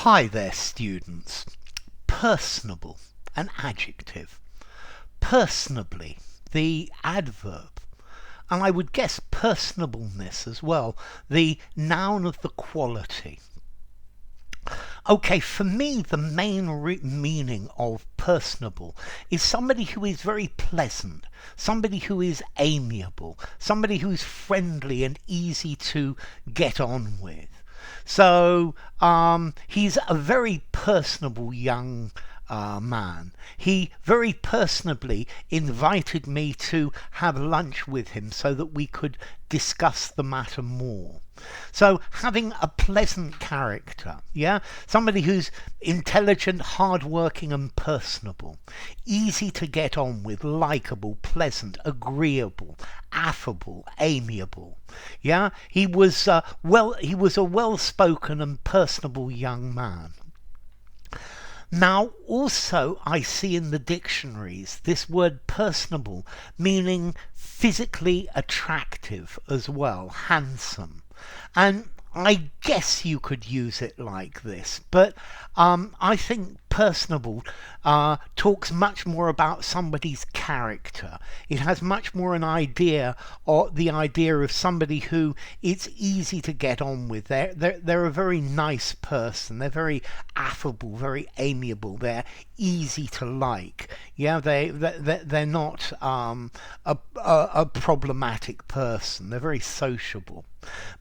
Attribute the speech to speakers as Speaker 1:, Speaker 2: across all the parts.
Speaker 1: Hi there, students. Personable, an adjective. Personably, the adverb. And I would guess personableness as well, the noun of the quality. Okay, for me, the main meaning of personable is somebody who is very pleasant, somebody who is amiable, somebody who's friendly and easy to get on with. So he's a very personable young man. He very personably invited me to have lunch with him so that we could discuss the matter more. So having a pleasant character, yeah, somebody who's intelligent, hardworking, and personable, easy to get on with, likable, pleasant, agreeable, affable, amiable. Yeah, he was a well-spoken and personable young man. Now, also, I see in the dictionaries this word personable meaning physically attractive as well, handsome. And I guess you could use it like this, but I think personable talks much more about somebody's character. It has much more an idea, or the idea of somebody who it's easy to get on with. They're a very nice person. They're very affable, very amiable. They're easy to like. Yeah, they're not a problematic person. They're very sociable.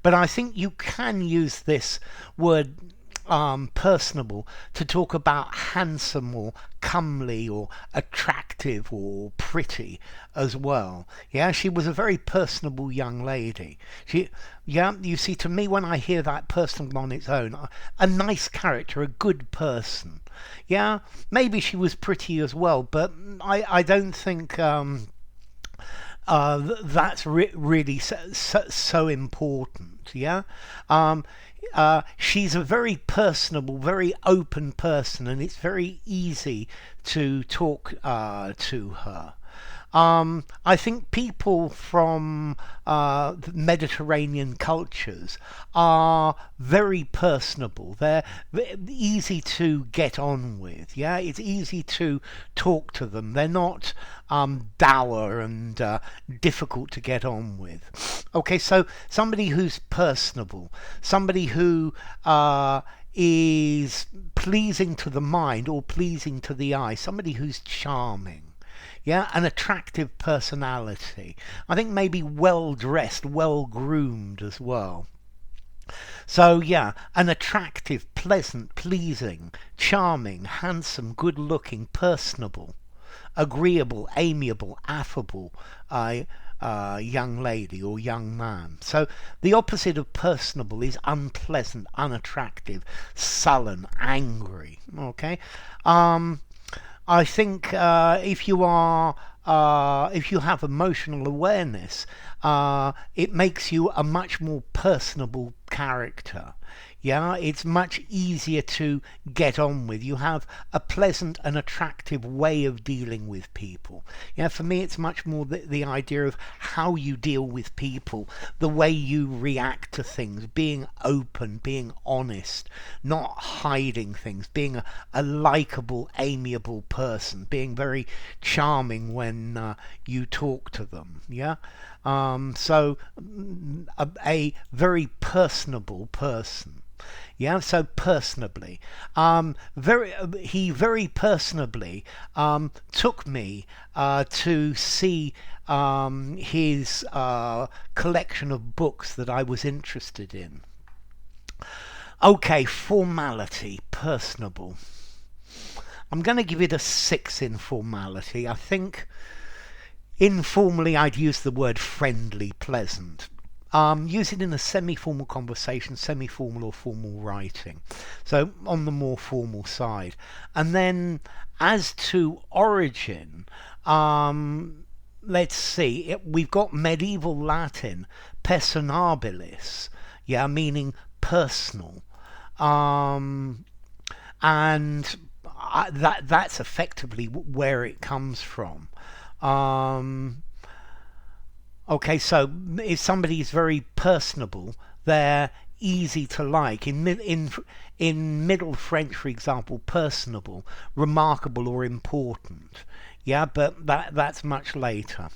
Speaker 1: But I think you can use this word personable to talk about handsome or comely or attractive or pretty as well. Yeah, she was a very personable young lady. Yeah, you see, to me, when I hear that personable on its own, a nice character, a good person. Yeah, maybe she was pretty as well, but I don't think that's really so important. Yeah, she's a very personable, very open person, and it's very easy to talk to her. I think people from Mediterranean cultures are very personable. They're easy to get on with. Yeah, it's easy to talk to them. They're not dour and difficult to get on with. Okay, so somebody who's personable, somebody who is pleasing to the mind or pleasing to the eye, somebody who's charming. Yeah, an attractive personality. I think maybe well dressed, well groomed as well. So, yeah, an attractive, pleasant, pleasing, charming, handsome, good looking, personable, agreeable, amiable, affable young lady or young man. So, the opposite of personable is unpleasant, unattractive, sullen, angry. Okay? I think if you have emotional awareness, it makes you a much more personable character. Yeah, it's much easier to get on with. You have a pleasant and attractive way of dealing with people. Yeah, for me, it's much more the idea of how you deal with people, the way you react to things, being open, being honest, not hiding things, being a likable, amiable person, being very charming when you talk to them. Yeah, a very personable person. Yeah, so personably, he very personably took me to see his collection of books that I was interested in. Okay, formality, personable. I'm going to give it a 6 in formality. I think informally I'd use the word friendly, pleasant. Use it in a semi-formal conversation, semi-formal or formal writing. So on the more formal side. And then as to origin, let's see, we've got medieval Latin, personabilis, yeah, meaning personal. And that's effectively where it comes from. Okay, so if somebody is very personable, they're easy to like. In Middle French, for example, personable, remarkable or important. Yeah, but that's much later.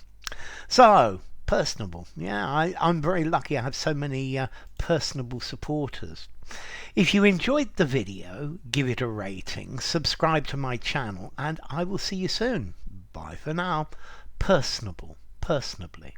Speaker 1: So, personable. Yeah, I'm very lucky I have so many personable supporters. If you enjoyed the video, give it a rating, subscribe to my channel, and I will see you soon. Bye for now. Personable, personably.